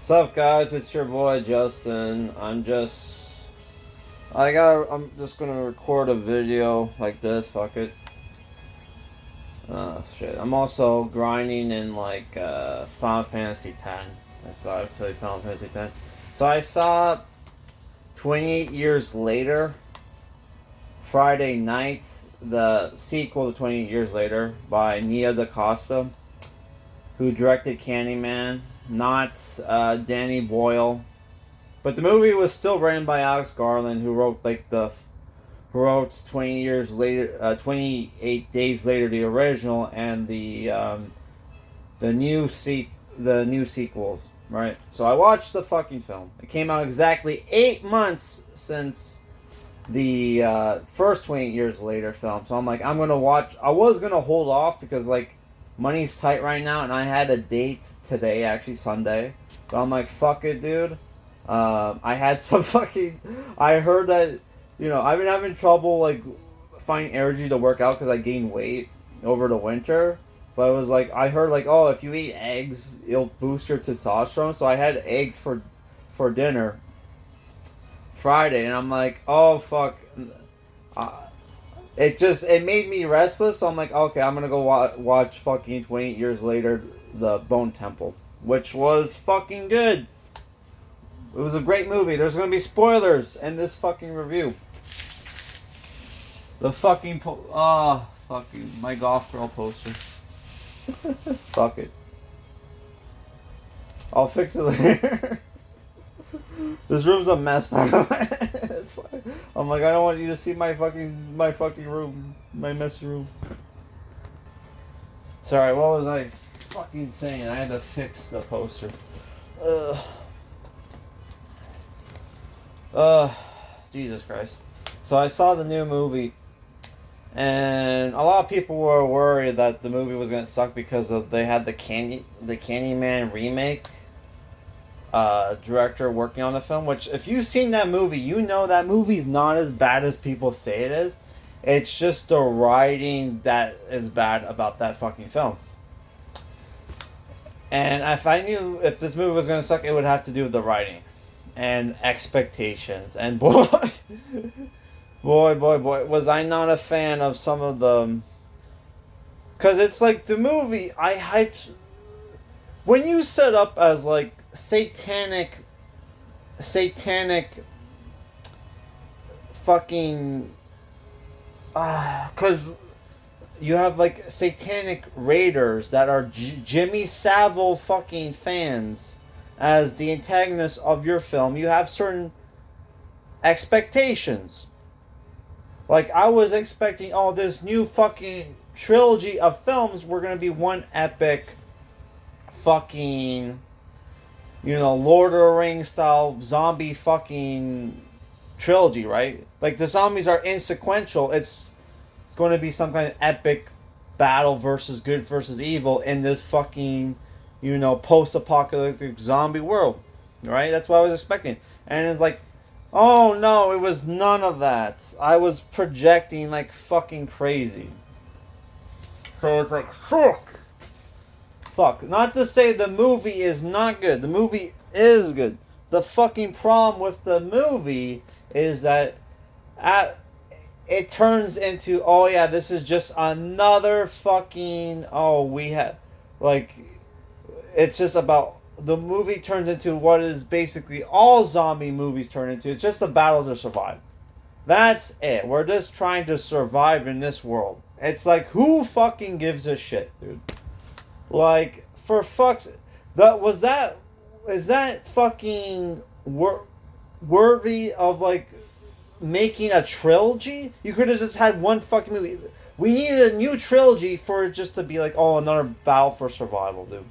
What's up, guys? It's your boy Justin. I'm just gonna record a video like this. Fuck it. Shit. I'm also grinding in Final Fantasy X. I thought I'd play Final Fantasy X. So I saw 28 Years Later, Friday night, the sequel to 28 Years Later by Nia DaCosta, who directed Candyman, not Danny Boyle. But the movie was still written by Alex Garland, who wrote 20 years later, 28 days later, the original, and the new sequels. Right. So I watched the fucking film. It came out exactly 8 months since the first 28 Years Later film. So I'm like, I'm gonna watch. I was gonna hold off because money's tight right now, and I had a date today, actually Sunday. So I'm like, fuck it, dude. I had some fucking. I heard that, I've been having trouble finding energy to work out because I gained weight over the winter. But it was I heard oh, if you eat eggs, it'll boost your testosterone. So I had eggs for dinner Friday, and I'm like, oh fuck. It made me restless, so I'm like, okay, I'm gonna go watch fucking 28 Years Later, The Bone Temple, which was fucking good. It was a great movie. There's gonna be spoilers in this fucking review. The fucking fucking my golf girl poster. Fuck it. I'll fix it later. This room's a mess, by the way. That's why I'm like, I don't want you to see my fucking room, my messy room. Sorry, what was I fucking saying? I had to fix the poster. Jesus Christ. So I saw the new movie, and a lot of people were worried that the movie was gonna suck because they had the Candyman remake director working on the film, which if you've seen that movie, you know that movie's not as bad as people say it is. It's just the writing that is bad about that fucking film. And if I knew if this movie was going to suck, it would have to do with the writing and expectations. And boy, was I not a fan of some of them. Because it's the movie, I hyped. When you set up as satanic fucking because you have satanic raiders that are Jimmy Savile fucking fans as the antagonists of your film, you have certain expectations. I was expecting, this new fucking trilogy of films were gonna be one epic fucking Lord of the Rings style zombie fucking trilogy, right? The zombies are insequential. It's going to be some kind of epic battle versus good versus evil in this fucking, post-apocalyptic zombie world, right? That's what I was expecting. And it's oh no, it was none of that. I was projecting fucking crazy. So it's fuck. Not to say the movie is not good. The movie is good. The fucking problem with the movie is that it turns into, oh yeah, this is just another fucking, it's just about, the movie turns into what is basically all zombie movies turn into. It's just a battle to survive. That's it. We're just trying to survive in this world. It's who fucking gives a shit, dude? For fuck's... Is that fucking worthy of, making a trilogy? You could have just had one fucking movie. We needed a new trilogy for it just to be another battle for survival, dude.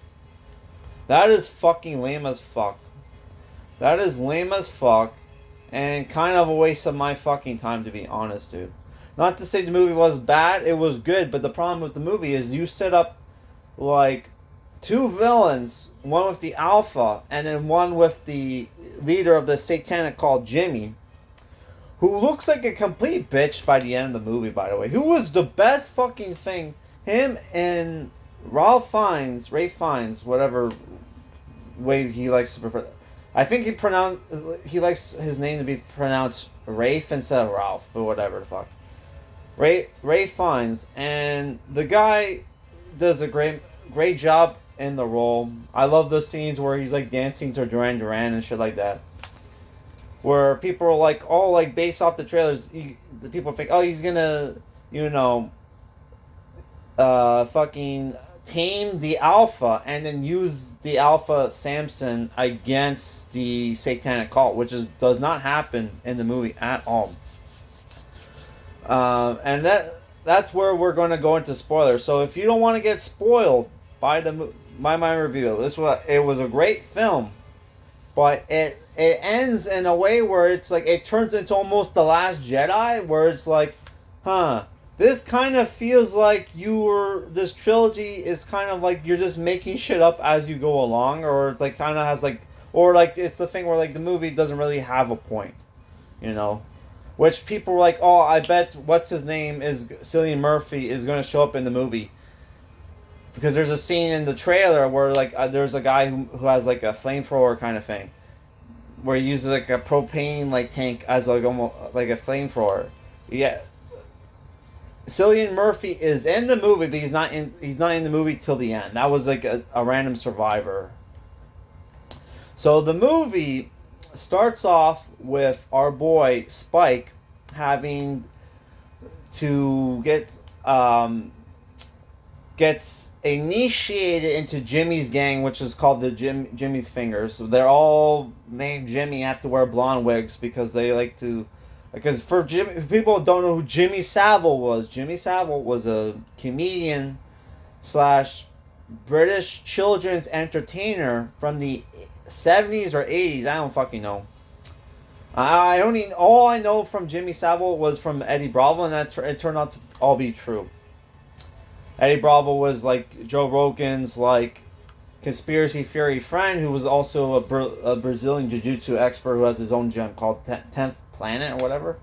That is fucking lame as fuck. That is lame as fuck, and kind of a waste of my fucking time, to be honest, dude. Not to say the movie was bad, it was good, but the problem with the movie is you set up, two villains, one with the alpha, and then one with the leader of the satanic called Jimmy, who looks like a complete bitch by the end of the movie, by the way. Who was the best fucking thing? Him and Ralph Fiennes, whatever way he likes to prefer. I think he likes his name to be pronounced Rafe instead of Ralph, or whatever the fuck. Ray Fiennes, and the guy does a great job in the role. I love the scenes where he's like dancing to Duran Duran and shit like that. Where people are like, all like based off the trailers, the people think, oh, he's gonna, you know, fucking tame the alpha and then use the alpha Samson against the satanic cult, which does not happen in the movie at all. And that's where we're going to go into spoilers. So if you don't want to get spoiled by my review, it was a great film, but it ends in a way where it's like it turns into almost The Last Jedi, where it's like, this kind of feels like this trilogy is kind of like you're just making shit up as you go along, or it's like kind of has like, or like it's the thing where like the movie doesn't really have a point, you know. Which people were like, oh, I bet what's his name is Cillian Murphy is going to show up in the movie. Because there's a scene in the trailer where like there's a guy who has like a flamethrower kind of thing, where he uses like a propane like tank as like almost like a flamethrower. Yeah. Cillian Murphy is in the movie, but he's not in the movie till the end. That was like a random survivor. So the movie starts off with our boy Spike having to gets initiated into Jimmy's gang, which is called the Jimmy's Fingers. So they're all named Jimmy, have to wear blonde wigs because they like to. Because for people who don't know who Jimmy Savile was. Jimmy Savile was a comedian / British children's entertainer from the 70s or 80s. I don't fucking know. All I know from Jimmy Savile was from Eddie Bravo, and it turned out to all be true. Eddie Bravo was like Joe Rogan's like conspiracy theory friend, who was also a Brazilian jiu-jitsu expert who has his own gym called 10th Planet or whatever,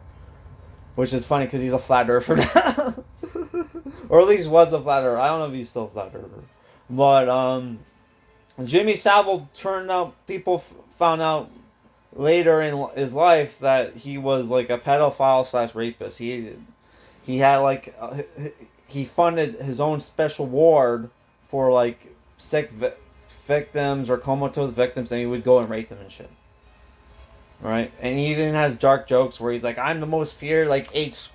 which is funny because he's a flat earther now. Or at least was a flat earther. I don't know if he's still a flat earther, but Jimmy Savile people found out later in his life that he was like a pedophile / rapist. He had like he funded his own special ward for like sick victims or comatose victims, and he would go and rape them and shit. Right, and he even has dark jokes where he's like, "I'm the most feared like eighth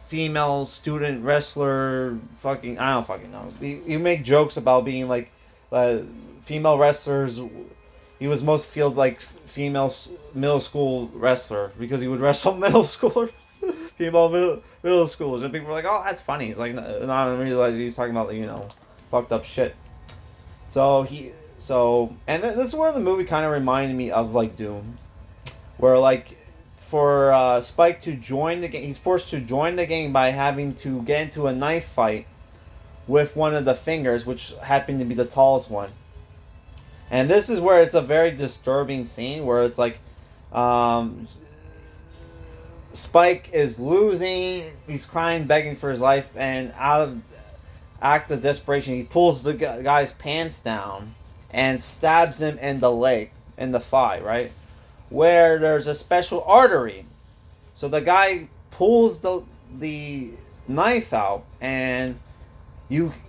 female student wrestler." Fucking, I don't fucking know. You make jokes about being like female wrestlers. He was most feared like female middle school wrestler because he would wrestle middle schoolers, female middle schoolers, and people were like, "Oh, that's funny." It's like, not I realize he's talking about fucked up shit. And this is where the movie kind of reminded me of like Doom, where like for Spike to join the gang, he's forced to join the gang by having to get into a knife fight with one of the fingers, which happened to be the tallest one. And this is where it's a very disturbing scene where it's like Spike is losing, he's crying, begging for his life, and out of act of desperation, he pulls the guy's pants down and stabs him in the leg, in the thigh, right? Where there's a special artery. So the guy pulls the knife out, and it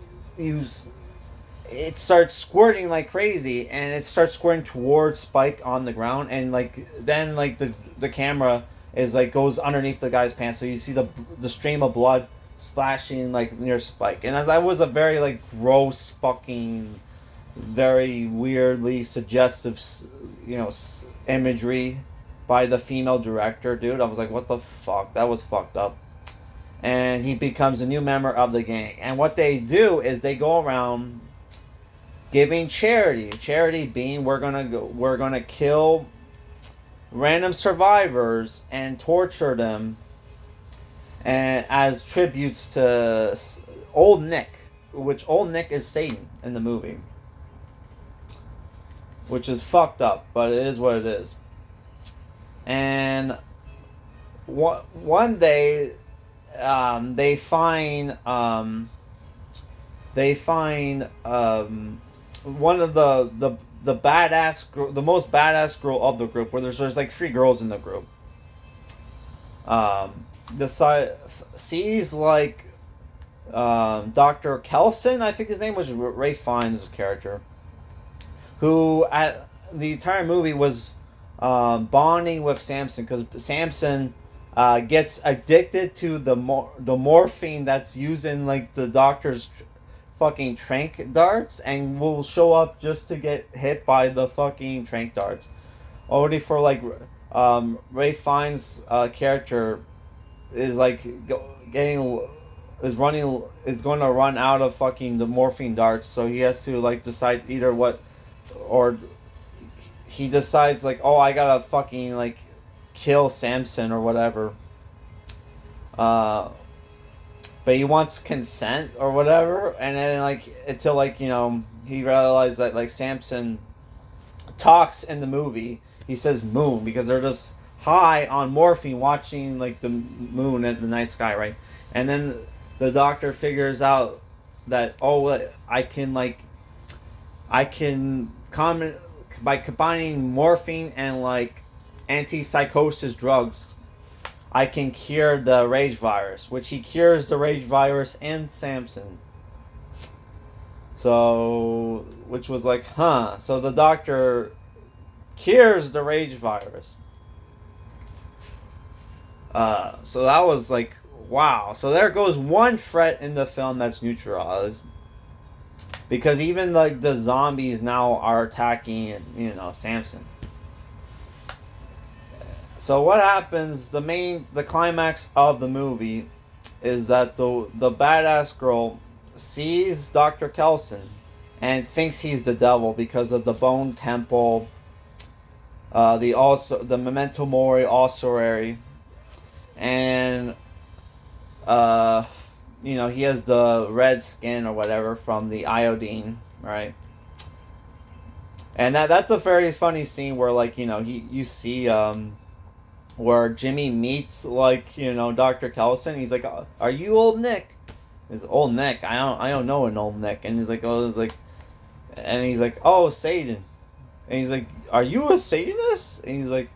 starts squirting like crazy, and it starts squirting towards Spike on the ground, and like then like the camera is like goes underneath the guy's pants, so you see the stream of blood splashing like near Spike, and that was a very like gross fucking, very weirdly suggestive, imagery by the female director, dude. I was like, what the fuck? That was fucked up. And he becomes a new member of the gang, and what they do is they go around giving charity. Charity being we're gonna kill random survivors and torture them, and as tributes to Old Nick, which Old Nick is Satan in the movie, which is fucked up, but it is what it is. And one day, they find they find one of the badass the most badass girl of the group, where there's like three girls in the group. Decide sees like Dr. Kelson, I think his name was Ray Fiennes' character, who at the entire movie was bonding with Samson because Samson gets addicted to the morphine that's used in like the doctor's fucking trank darts, and will show up just to get hit by the fucking trank darts. Already for like Ray Fiennes' character is like getting is going to run out of fucking the morphine darts, so he has to like decide either what, or he decides like, oh, I gotta fucking like kill Samson or whatever. But he wants consent or whatever, and then like until like he realized that like Samson talks in the movie. He says moon because they're just high on morphine watching like the moon at the night sky, right? And then the doctor figures out that, oh, I can comment by combining morphine and like antipsychosis drugs, I can cure the rage virus, which he cures the rage virus and Samson. So, which was like, huh? So the doctor cures the rage virus. So that was like, wow. So there goes one threat in the film that's neutralized. Because even like the zombies now are attacking, Samson. So what happens? The climax of the movie is that the badass girl sees Dr. Kelson and thinks he's the devil because of the bone temple, the memento mori ossuary, and he has the red skin or whatever from the iodine, right? And that's a very funny scene where like you see where Jimmy meets like Dr. Kelson. He's like, "Are you old Nick?" He's old Nick. I don't know an old Nick. And he's like, and he's like, "Oh, Satan." And he's like, "Are you a Satanist?" And he's like,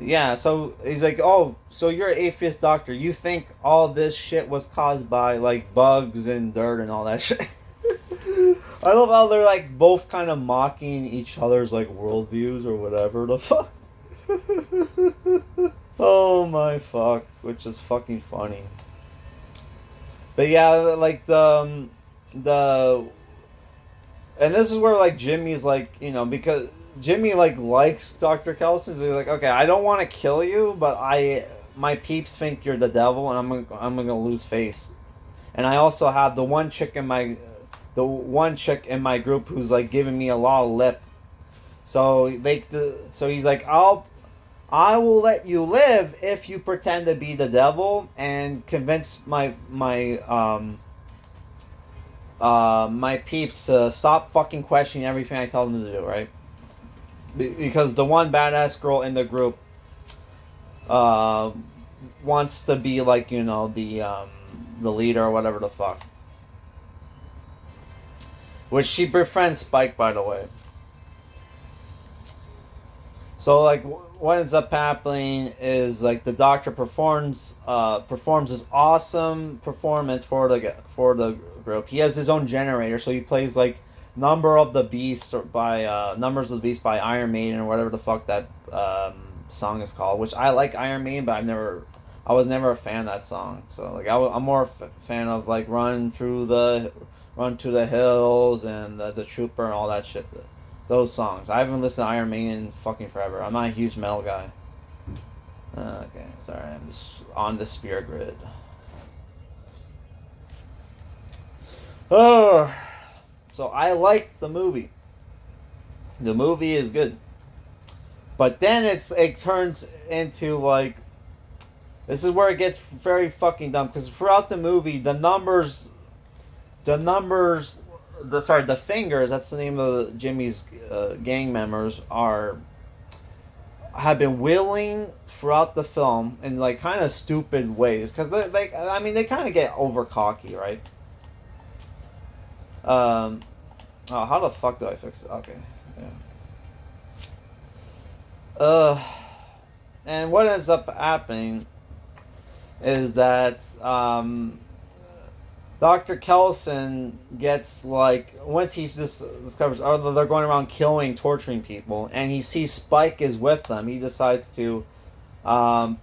"Yeah." So he's like, "Oh, so you're an atheist doctor. You think all this shit was caused by like bugs and dirt and all that shit?" I love how they're like both kind of mocking each other's like worldviews or whatever the fuck. Oh my fuck, which is fucking funny. But yeah, like the and this is where like Jimmy's like, because Jimmy like likes Dr. Kelson, so he's like, okay, I don't want to kill you, but my peeps think you're the devil, and I'm gonna lose face. And I also have the one chick in my group who's like giving me a lot of lip. So he's like, I will let you live if you pretend to be the devil and convince my peeps to stop fucking questioning everything I tell them to do, right? Because the one badass girl in the group wants to be like the leader or whatever the fuck. Which she befriends Spike, by the way. So like what ends up happening is like the doctor performs this awesome performance for the group. He has his own generator, so he plays like Numbers of the Beast by Iron Maiden or whatever the fuck that song is called. Which I like Iron Maiden, but I was never a fan of that song. So like I'm more a fan of like Run to the Hills and the Trooper and all that shit. Those songs. I haven't listened to Iron Maiden fucking forever. I'm not a huge metal guy. Okay, sorry. I'm just on the spirit grid. Oh, so I like the movie. The movie is good. But then it turns into like, this is where it gets very fucking dumb, because throughout the movie the fingers, that's the name of Jimmy's gang members, have been willing throughout the film in like kind of stupid ways, because they kind of get over cocky, right? Um, oh, how the fuck do I fix it? Okay. Yeah. And what ends up happening is that Dr. Kelson gets like once he just discovers they're going around killing, torturing people, and he sees Spike is with them. He decides um,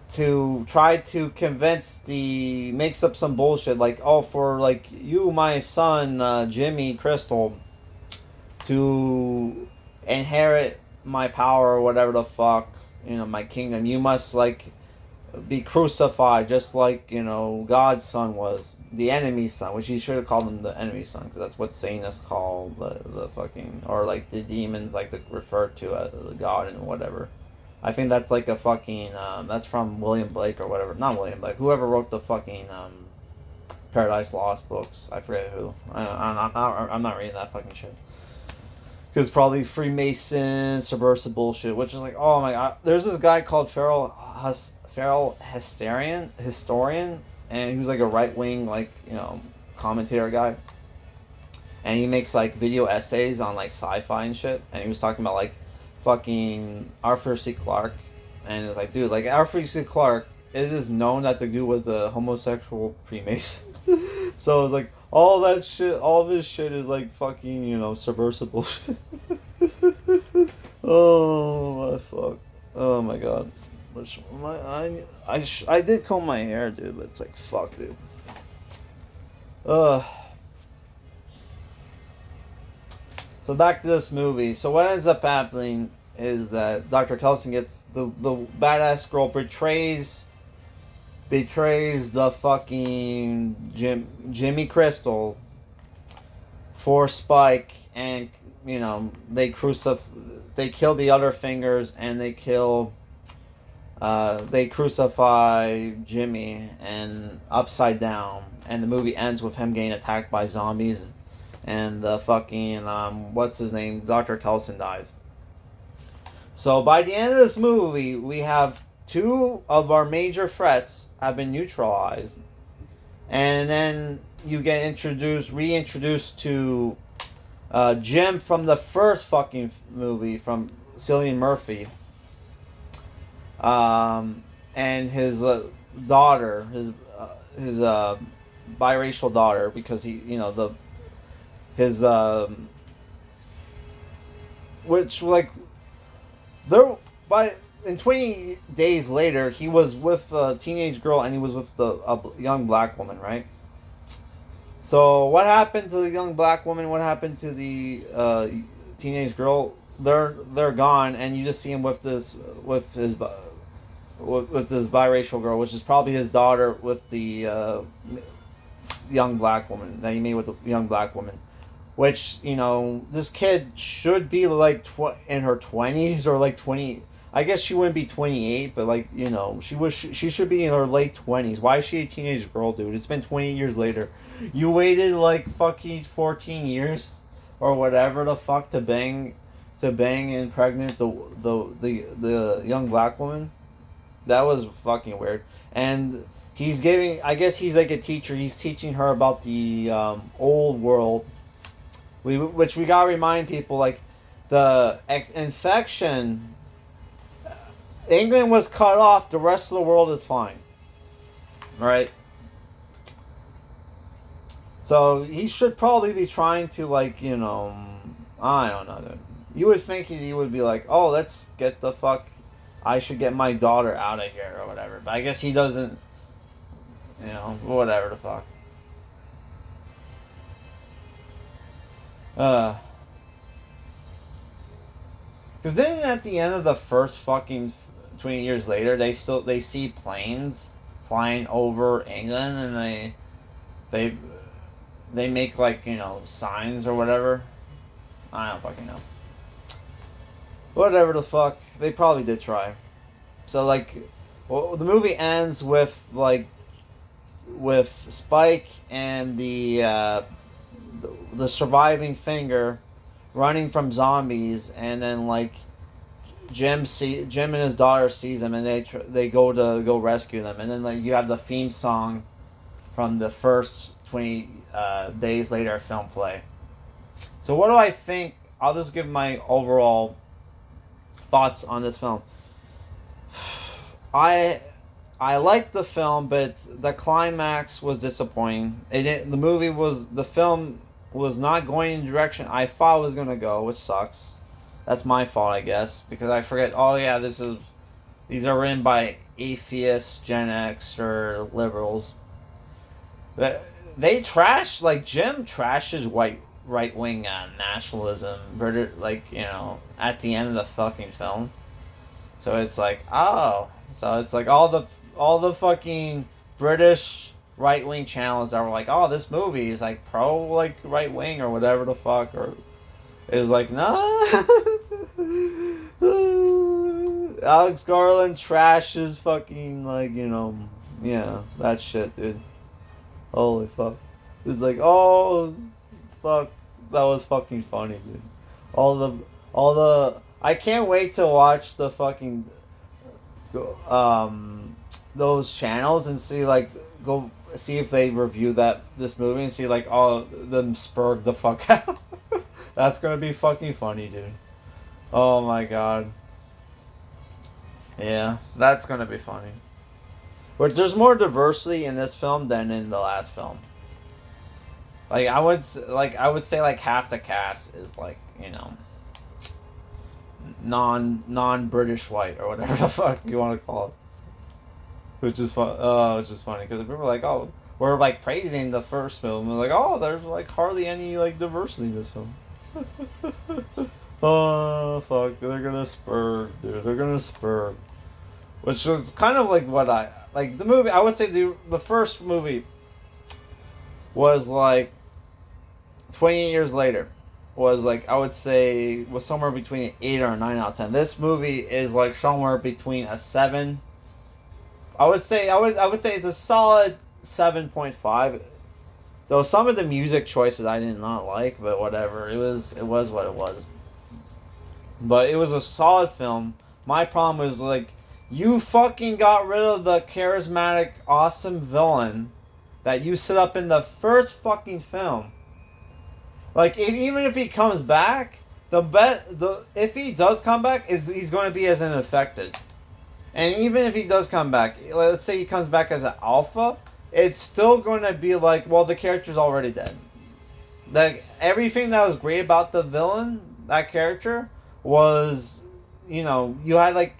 to try to convince makes up some bullshit like, oh, for like you, my son, Jimmy Crystal, to inherit my power or whatever the fuck, my kingdom, you must like be crucified just like God's son was, the enemy's son, which he should have called him the enemy's son, because that's what Satanists call the fucking, or like the demons like to refer to as the God and whatever. I think that's like a fucking that's from William Blake or whatever, not William Blake, whoever wrote the fucking Paradise Lost books. I forget who. I'm not reading that fucking shit. Because probably Freemason, subversive bullshit, which is like, oh my god. There's this guy called Feral Historian, and he was like a right wing, like, commentator guy. And he makes like video essays on like sci-fi and shit. And he was talking about like fucking Arthur C. Clarke. And it's like, dude, like Arthur C. Clarke, it is known that the dude was a homosexual Freemason. So it's like, all that shit, all this shit is like fucking, subversive bullshit. Oh my fuck. Oh my god. Which I did comb my hair, dude, but it's like, fuck, dude. So back to this movie. So what ends up happening is that Dr. Kelson gets the badass girl betrays the fucking Jimmy Crystal for Spike, and they kill the other fingers, and they crucify Jimmy and upside down, and the movie ends with him getting attacked by zombies, and the fucking what's his name, Dr. Kelson, dies. So by the end of this movie, we have two of our major threats have been neutralized, and then you get reintroduced to Jim from the first fucking movie, from Cillian Murphy, and his daughter, his biracial daughter, because he, which like there by. And 20 days later, he was with a teenage girl, and he was with a young black woman, right? So what happened to the young black woman? What happened to the teenage girl? They're gone, and you just see him with his biracial girl, which is probably his daughter, with the young black woman that he made with the young black woman. Which, this kid should be like in her 20s or like 20. I guess she wouldn't be 28, but like, she should be in her late 20s. Why is she a teenage girl, dude? It's been 20 years later. You waited like fucking 14 years or whatever the fuck to bang and pregnant the young black woman. That was fucking weird. And I guess he's like a teacher. He's teaching her about the old world. Which we gotta remind people, like the infection. England was cut off. The rest of the world is fine. Right? So he should probably be trying to, like, I don't know, dude. You would think he would be like, oh, let's get the fuck, I should get my daughter out of here or whatever. But I guess he doesn't, whatever the fuck. Because then at the end of the first fucking 20 years later, they see planes flying over England, and they make like, signs or whatever. I don't fucking know. Whatever the fuck, they probably did try. So like, the movie ends with Spike and the surviving finger running from zombies, and then like Jim and his daughter sees them, and they go rescue them, and then like you have the theme song from the first 20 days later film play. So what do I think? I'll just give my overall thoughts on this film. I I liked the film, but the climax was disappointing. The film was not going in the direction I thought it was gonna go, which sucks. That's my fault, I guess, because I forget. Oh yeah, these are written by atheists, Gen X, or liberals. They trash, like Jim trashes right wing nationalism, at the end of the fucking film. So it's like, oh, so it's like all the fucking British right wing channels that were like, oh, this movie is like pro like right wing or whatever the fuck, or is like, nah. Alex Garland trashes fucking yeah, that shit, dude. Holy fuck. It's like, oh, fuck, that was fucking funny, dude. All the I can't wait to watch the fucking those channels and see go see if they review this movie and see all them spurred the fuck out. That's gonna be fucking funny, dude. Oh my god. Yeah, that's gonna be funny. But there's more diversity in this film than in the last film. I would say half the cast is non British white or whatever the fuck you want to call it. Which is fun. Which is funny because people are like, oh, we're praising the first film. We're like, oh, there's hardly any diversity in this film. Oh fuck, they're gonna spur, dude. They're gonna spur. Which was kind of what I like the movie. I would say the first movie was 28 years later. Was I would say was somewhere between an 8 or a 9 out of 10. This movie is somewhere between a 7. I would say it's a solid 7.5. Though some of the music choices I did not like, but whatever. It was what it was. But it was a solid film. My problem was you fucking got rid of the charismatic, awesome villain that you set up in the first fucking film. Even if he comes back, if he does come back, he's going to be as unaffected. And even if he does come back, let's say he comes back as an alpha, it's still going to be well, the character's already dead. Everything that was great about the villain, that character, was, you had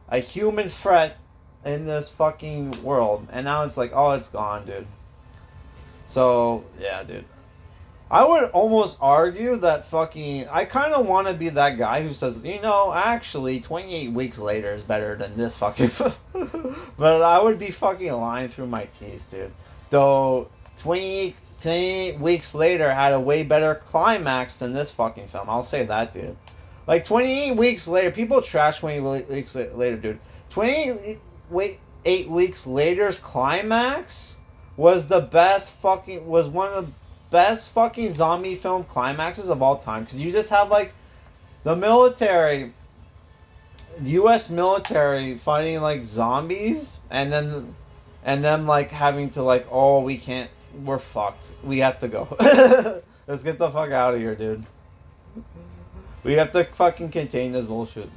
a human threat in this fucking world, and now it's oh, it's gone, dude. So yeah, dude. I would almost argue that I kind of want to be that guy who says, actually, 28 weeks later is better than this fucking But I would be fucking lying through my teeth, dude. Though, 28 weeks later had a way better climax than this fucking film. I'll say that, dude. 28 weeks later, people trash 28 weeks later, dude. 28 weeks later's climax was one of the best fucking zombie film climaxes of all time, because you just have the military, the U.S. military fighting zombies, and then having to oh, we can't, we're fucked, we have to go. Let's get the fuck out of here, dude. We have to fucking contain this bullshit.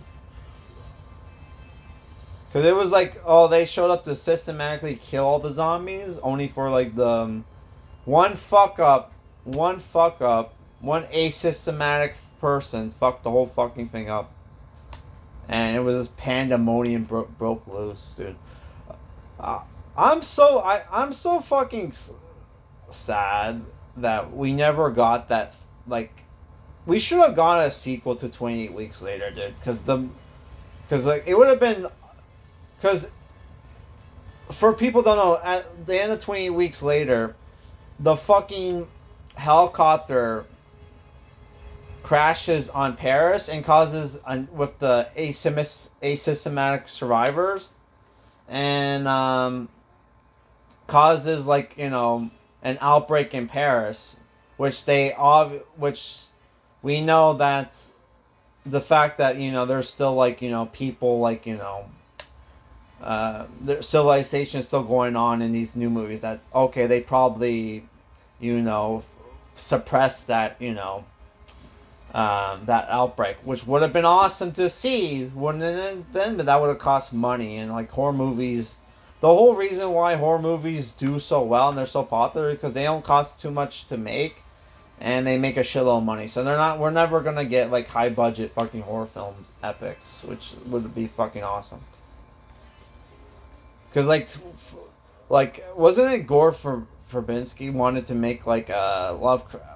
Because it was oh, they showed up to systematically kill all the zombies, only for the one asystematic person fucked the whole fucking thing up. And it was this pandemonium broke loose, dude. I'm so fucking sad that we never got that, we should have got a sequel to 28 Weeks Later, dude. Because it would have been, because for people don't know, at the end of 28 Weeks Later, the fucking helicopter crashes on Paris and causes with the asymptomatic survivors, and causes an outbreak in Paris, which we know that's the fact that there's still people the civilization is still going on in these new movies. That okay, they probably, you know, suppressed that, you know, that outbreak, which would have been awesome to see, wouldn't it have been? But that would have cost money, and like horror movies, the whole reason why horror movies do so well and they're so popular is because they don't cost too much to make, and they make a shitload of money. So they're not. We're never gonna get like high budget fucking horror film epics, which would be fucking awesome. Cause like wasn't it Gore Verbinski wanted to make like a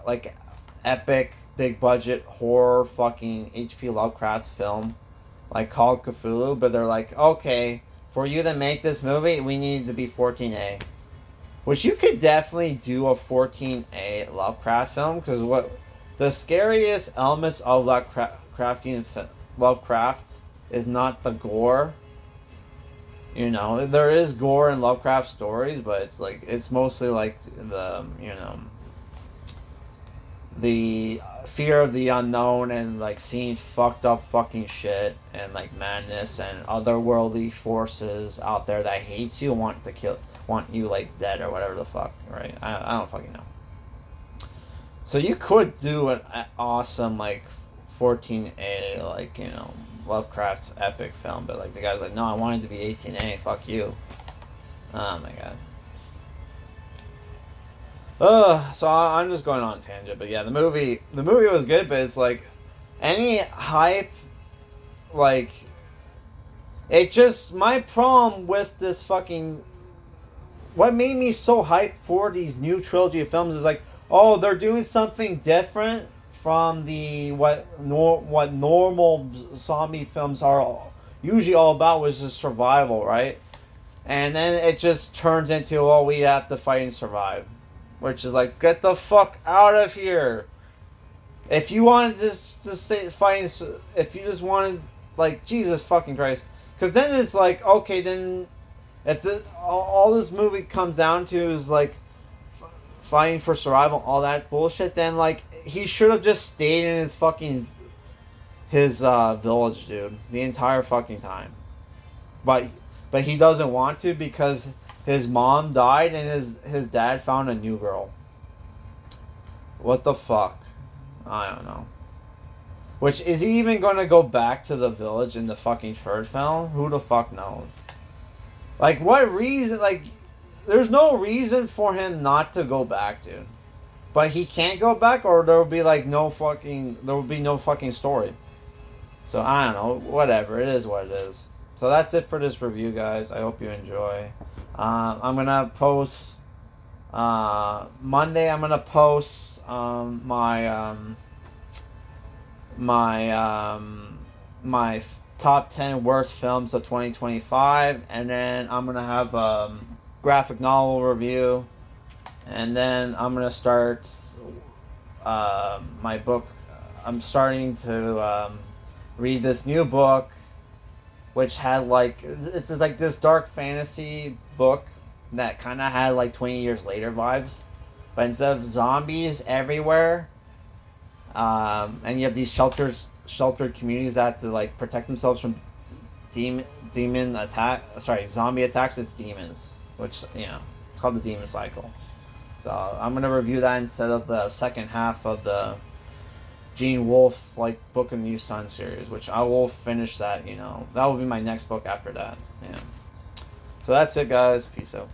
like epic big budget horror fucking H.P. Lovecraft film, like called Cthulhu, but they're like, okay, for you to make this movie, we need to be 14A. Which you could definitely do a 14A Lovecraft film, because what the scariest elements of Lovecraft is not the gore. You know, there is gore in Lovecraft stories, but it's like it's mostly like the, you know, the fear of the unknown and like seeing fucked up fucking shit and like madness and otherworldly forces out there that hate you, want you like dead or whatever the fuck, right? I don't fucking know. So you could do an awesome like 14A, like, you know, Lovecraft's epic film, but like the guy's like, no, I wanted to be 18A, fuck you. Oh my god. So I'm just going on a tangent, but yeah, the movie was good, but it's like any hype, like it just, my problem with this fucking, what made me so hyped for these new trilogy of films is like, oh, they're doing something different from the what normal zombie films are usually all about, which is survival, right? And then it just turns into, oh, we have to fight and survive. Which is like, get the fuck out of here. If you wanted to say fighting, if you just wanted, like, Jesus fucking Christ. Because then it's like, okay, then if all this movie comes down to is like fighting for survival, all that bullshit, then like he should have just stayed in his fucking village, dude, the entire fucking time. But he doesn't want to because his mom died and his dad found a new girl. What the fuck? I don't know. Which, is he even going to go back to the village in the fucking third film? Who the fuck knows? Like, what reason? Like, there's no reason for him not to go back, dude. But he can't go back, or there will be like no fucking story. So I don't know. Whatever. It is what it is. So that's it for this review, guys. I hope you enjoy. I'm gonna post Monday. I'm gonna post my top 10 worst films of 2025, and then I'm gonna have graphic novel review, and then I'm gonna start my book. I'm starting to read this new book, which had like, it's like this dark fantasy book that kind of had like 20 years later vibes, but instead of zombies everywhere, and you have these sheltered communities that have to like protect themselves from zombie attacks. It's demons, which, you know, it's called the demon cycle. So I'm gonna review that instead of the second half of the Gene Wolfe like Book of New Sun series, which I will finish that. You know, that will be my next book after that. Yeah. So that's it, guys. Peace out.